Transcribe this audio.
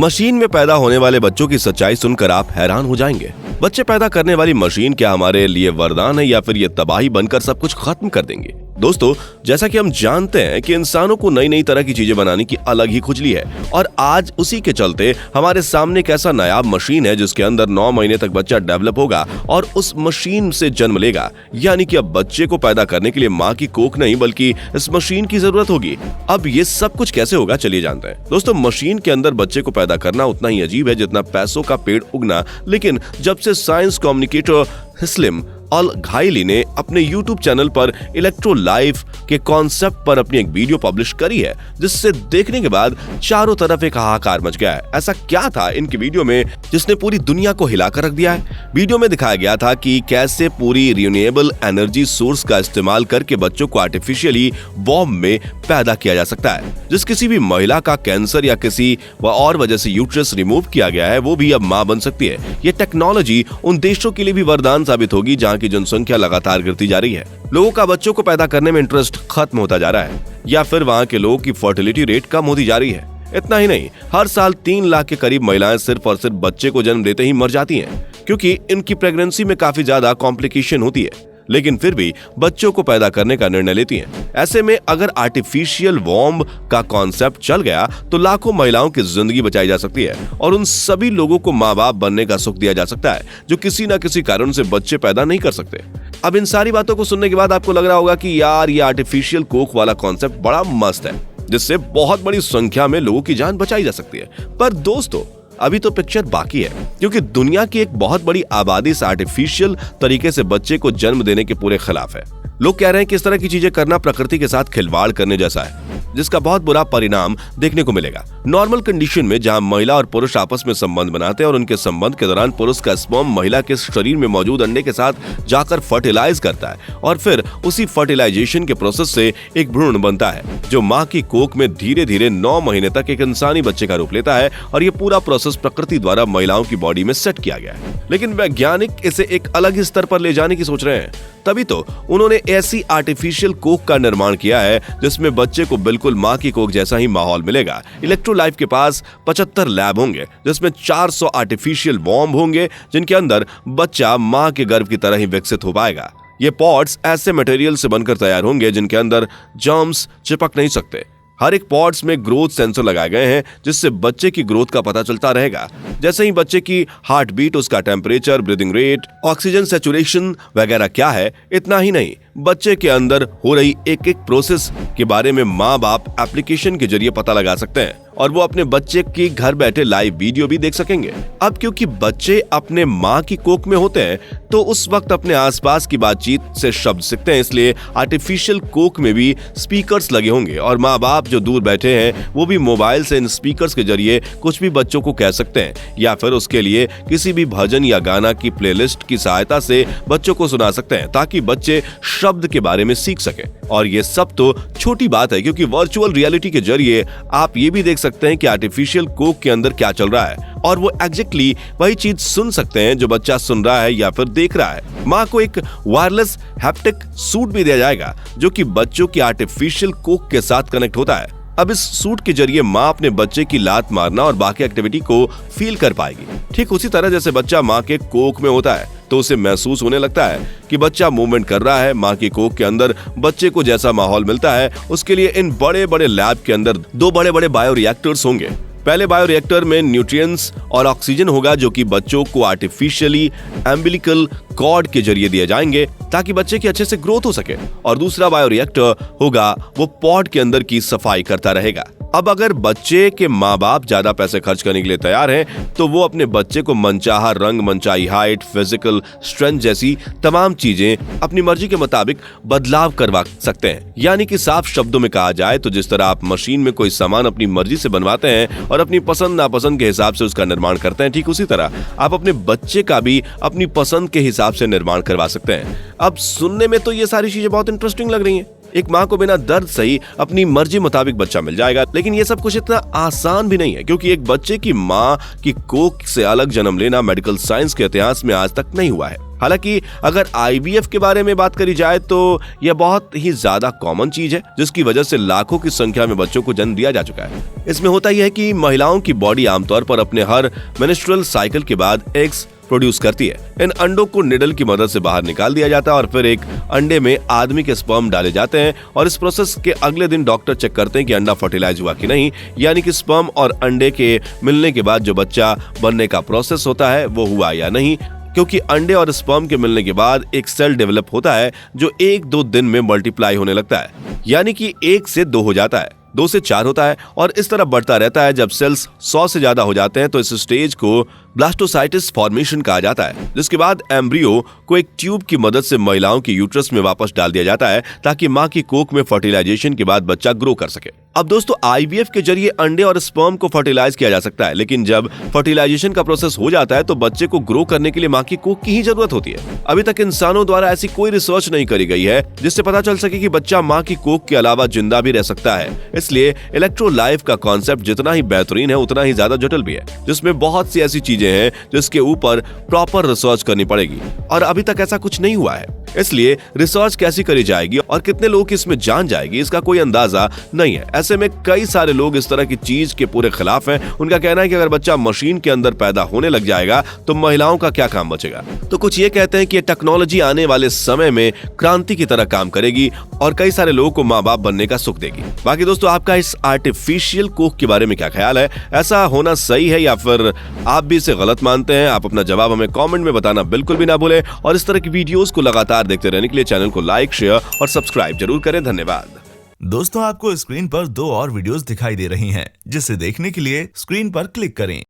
Machine में पैदा होने वाले बच्चों की सच्चाई सुनकर आप हैरान हो जाएंगे। बच्चे पैदा करने वाली मशीन क्या हमारे लिए वरदान है या फिर ये तबाही बनकर सब कुछ खत्म कर देंगे? दोस्तों, जैसा कि हम जानते हैं कि इंसानों को नई नई तरह की चीजें बनाने की अलग ही खुजली है और आज उसी के चलते हमारे सामने एक ऐसा नायाब मशीन है जिसके अंदर 9 महीने तक बच्चा डेवलप होगा और उस मशीन से जन्म लेगा। यानी कि अब बच्चे को पैदा करने के लिए माँ की कोख नहीं बल्कि इस मशीन की जरूरत होगी। अब ये सब कुछ कैसे होगा, चलिए जानते हैं। दोस्तों, मशीन के अंदर बच्चे को पैदा करना उतना ही अजीब है जितना पैसों का पेड़ उगना। लेकिन जब से साइंस कम्युनिकेटर हिस्लिम अल घाइली ने अपने YouTube चैनल पर इलेक्ट्रो लाइफ के कॉन्सेप्ट पर अपनी एक वीडियो पब्लिश करी है, जिससे देखने के बाद चारों तरफ एक हाहाकार मच गया है। ऐसा क्या था इनकी वीडियो में जिसने पूरी दुनिया को हिलाकर रख दिया है? वीडियो में दिखाया गया था कि कैसे पूरी रिन्यूएबल एनर्जी सोर्स का इस्तेमाल करके बच्चों को आर्टिफिशियली बॉम्ब में पैदा किया जा सकता है। जिस किसी भी महिला का कैंसर या किसी और वजह से यूट्रस रिमूव किया गया है, वो भी अब मां बन सकती है। ये टेक्नोलॉजी उन देशों के लिए भी वरदान साबित होगी जहां की जनसंख्या लगातार गिरती जा रही है। लोगों का बच्चों को पैदा करने में इंटरेस्ट खत्म होता जा रहा है या फिर वहां के लोगों की फर्टिलिटी रेट कम होती जा रही है। इतना ही नहीं, हर साल 3 लाख के करीब महिलाएं सिर्फ और सिर्फ बच्चे को जन्म देते ही मर जाती हैं, क्योंकि इनकी प्रेगनेंसी में काफी ज्यादा कॉम्प्लिकेशन होती है, लेकिन फिर भी बच्चों को पैदा करने का निर्णय लेती हैं। ऐसे में अगर आर्टिफिशियल वॉम्ब का कॉन्सेप्ट चल गया तो लाखों महिलाओं की जिंदगी बचाई जा सकती है और उन सभी लोगों को माँ बाप बनने का सुख दिया जा सकता है जो किसी न किसी कारण से बच्चे पैदा नहीं कर सकते। अब इन सारी बातों को सुनने के बाद आपको लग रहा होगा कि यार, ये आर्टिफिशियल कोख वाला कॉन्सेप्ट बड़ा मस्त है, जिससे बहुत बड़ी संख्या में लोगों की जान बचाई जा सकती है। पर दोस्तों, अभी तो पिक्चर बाकी है, क्योंकि दुनिया की एक बहुत बड़ी आबादी इस आर्टिफिशियल तरीके से बच्चे को जन्म देने के पूरे खिलाफ है। लोग कह रहे हैं कि इस तरह की चीजें करना प्रकृति के साथ खिलवाड़ करने जैसा है, जिसका बहुत बुरा परिणाम देखने को मिलेगा। नॉर्मल कंडीशन में जहां महिला और पुरुष आपस में संबंध बनाते हैं और उनके संबंध के दौरान पुरुष का स्पर्म महिला के शरीर में मौजूद अंडे के साथ जाकर फर्टिलाइज करता है और फिर उसी फर्टिलाइजेशन के प्रोसेस से एक भ्रूण बनता है जो माँ की कोख में धीरे धीरे 9 महीने तक एक इंसानी बच्चे का रूप लेता है। और ये पूरा प्रोसेस प्रकृति द्वारा महिलाओं की बॉडी में सेट किया गया है, लेकिन वैज्ञानिक इसे एक अलग ही स्तर पर ले जाने की सोच रहे हैं। तभी तो उन्होंने ऐसी आर्टिफिशियल कोख का निर्माण किया है जिसमें बच्चे को बिल्कुल माँ की कोख जैसा ही माहौल मिलेगा। इलेक्ट्रो लाइफ के पास 75 लैब होंगे जिसमें 400 आर्टिफिशियल बॉम्ब होंगे जिनके अंदर बच्चा माँ के गर्भ की तरह ही विकसित हो पाएगा। ये पॉड्स ऐसे मटेरियल से बनकर तैयार होंगे जिनके अंदर जर्म्स चिपक नहीं सकते। हर एक पॉड्स में ग्रोथ सेंसर लगाए गए हैं जिससे बच्चे की ग्रोथ का पता चलता रहेगा। जैसे ही बच्चे की हार्ट बीट, उसका temperature, breathing rate, oxygen saturation वगैरह क्या है, इतना ही नहीं, बच्चे के अंदर हो रही एक एक प्रोसेस के बारे में माँ बाप एप्लीकेशन के जरिए पता लगा सकते हैं और वो अपने बच्चे की घर बैठे लाइव वीडियो भी देख सकेंगे। अब क्योंकि बच्चे अपने माँ की कोख में होते हैं तो उस वक्त अपने आसपास की बातचीत से शब्द सीखते हैं, इसलिए आर्टिफिशियल कोख में भी स्पीकर्स लगे होंगे और माँ बाप जो दूर बैठे हैं वो भी मोबाइल से इन स्पीकर्स के जरिए कुछ भी बच्चों को कह सकते हैं या फिर उसके लिए किसी भी भजन या गाना की प्लेलिस्ट की सहायता से बच्चों को सुना सकते हैं ताकि बच्चे शब्द के बारे में सीख सके। और ये सब तो छोटी बात है, क्योंकि वर्चुअल रियलिटी के जरिए आप ये भी देख सकते हैं कि आर्टिफिशियल कोख के अंदर क्या चल रहा है और वो एग्जैक्टली वही चीज सुन सकते हैं जो बच्चा सुन रहा है या फिर देख रहा है। माँ को एक वायरलेस हैप्टिक सूट भी दिया जाएगा जो कि बच्चों की आर्टिफिशियल कोख के साथ कनेक्ट होता है। अब इस सूट के जरिए माँ अपने बच्चे की लात मारना और बाकी एक्टिविटी को फील कर पाएगी। ठीक उसी तरह जैसे बच्चा माँ के कोख में होता है तो उसे महसूस होने लगता है कि बच्चा मूवमेंट कर रहा है। माँ की कोख के अंदर बच्चे को जैसा माहौल मिलता है उसके लिए इन बड़े बड़े लैब के अंदर 2 बड़े बड़े बायोरिएक्टर्स होंगे। पहले बायोरिएक्टर में न्यूट्रिएंट्स और ऑक्सीजन होगा जो कि बच्चों को आर्टिफिशियली एम्बिलिकल कॉर्ड के जरिए दिए जाएंगे ताकि बच्चे की अच्छे से ग्रोथ हो सके, और दूसरा बायोरिएक्टर होगा वो पॉड के अंदर की सफाई करता रहेगा। अब अगर बच्चे के माँ बाप ज्यादा पैसे खर्च करने के लिए तैयार हैं तो वो अपने बच्चे को मनचाहा रंग, मनचाही हाइट, फिजिकल स्ट्रेंथ जैसी तमाम चीजें अपनी मर्जी के मुताबिक बदलाव करवा सकते हैं। यानी कि साफ शब्दों में कहा जाए तो जिस तरह आप मशीन में कोई सामान अपनी मर्जी से बनवाते हैं और अपनी पसंद नापसंद के हिसाब से उसका निर्माण करते हैं, ठीक उसी तरह आप अपने बच्चे का भी अपनी पसंद के हिसाब से निर्माण करवा सकते हैं। अब सुनने में तो ये सारी चीजें बहुत इंटरेस्टिंग लग रही हैं, एक माँ को बिना दर्द सही अपनी मर्जी मुताबिक बच्चा मिल जाएगा। लेकिन ये सब कुछ इतना आसान भी नहीं है, क्योंकि एक बच्चे की माँ की कोख से अलग जन्म लेना मेडिकल साइंस के इतिहास में आज तक नहीं हुआ है। हालांकि अगर IVF के बारे में बात करी जाए तो यह बहुत ही ज्यादा कॉमन चीज है, जिसकी वजह से लाखों की संख्या में बच्चों को जन्म दिया जा चुका है। इसमें होता यह है कि महिलाओं की बॉडी आमतौर पर अपने हर मेंस्ट्रुअल साइकिल के बाद एग्स प्रोड्यूस करती है। इन अंडों को निडल की मदद से बाहर निकाल दिया जाता है और फिर एक अंडे में आदमी के स्पर्म डाले जाते हैं और इस प्रोसेस के अगले दिन डॉक्टर चेक करते हैं कि अंडा फर्टिलाइज हुआ कि नहीं, यानी कि स्पर्म और अंडे के मिलने के बाद जो बच्चा बनने का प्रोसेस होता है वो हुआ या नहीं। क्योंकि अंडे और स्पर्म के मिलने के बाद एक सेल डेवलप होता है जो 1-2 दिन में मल्टीप्लाई होने लगता है, यानी कि 1 से 2 हो जाता है, 2 से 4 होता है और इस तरह बढ़ता रहता है। जब सेल्स 100 से ज्यादा हो जाते हैं तो इस स्टेज को ब्लास्टोसाइटिस फॉर्मेशन कहा जाता है, जिसके बाद एम्ब्रियो को एक ट्यूब की मदद से महिलाओं की यूट्रस में वापस डाल दिया जाता है ताकि मां की कोख में फर्टिलाइजेशन के बाद बच्चा ग्रो कर सके। अब दोस्तों, IVF के जरिए अंडे और स्पर्म को फर्टिलाइज किया जा सकता है, लेकिन जब फर्टिलाइजेशन का प्रोसेस हो जाता है तो बच्चे को ग्रो करने के लिए मां की कोख की ही जरूरत होती है। अभी तक इंसानों द्वारा ऐसी कोई रिसर्च नहीं करी गई है जिससे पता चल सके कि बच्चा मां की कोख के अलावा जिंदा भी रह सकता है। इसलिए इलेक्ट्रो लाइफ का कॉन्सेप्ट जितना ही बेहतरीन है उतना ही ज्यादा जटिल भी है, जिसमें बहुत सी ऐसी चीजें हैं जिसके ऊपर प्रॉपर रिसर्च करनी पड़ेगी और अभी तक ऐसा कुछ नहीं हुआ है। इसलिए रिसर्च कैसी करी जाएगी और कितने लोग की इसमें जान जाएगी, इसका कोई अंदाजा नहीं है। ऐसे में कई सारे लोग इस तरह की चीज के पूरे खिलाफ हैं। उनका कहना है कि अगर बच्चा मशीन के अंदर पैदा होने लग जाएगा तो महिलाओं का क्या काम बचेगा। तो कुछ ये कहते हैं कि ये टेक्नोलॉजी आने वाले समय में क्रांति की तरह काम करेगी और कई सारे लोगों को माँ बाप बनने का सुख देगी। बाकी दोस्तों, आपका इस आर्टिफिशियल कोख के बारे में क्या ख्याल है? ऐसा होना सही है या फिर आप भी इसे गलत मानते हैं? आप अपना जवाब हमें कमेंट में बताना बिल्कुल भी ना भूलें और इस तरह की वीडियोस को लगातार देखते रहने के लिए चैनल को लाइक, शेयर और सब्सक्राइब जरूर करें। धन्यवाद। दोस्तों, आपको स्क्रीन पर 2 और वीडियोस दिखाई दे रही हैं, जिसे देखने के लिए स्क्रीन पर क्लिक करें।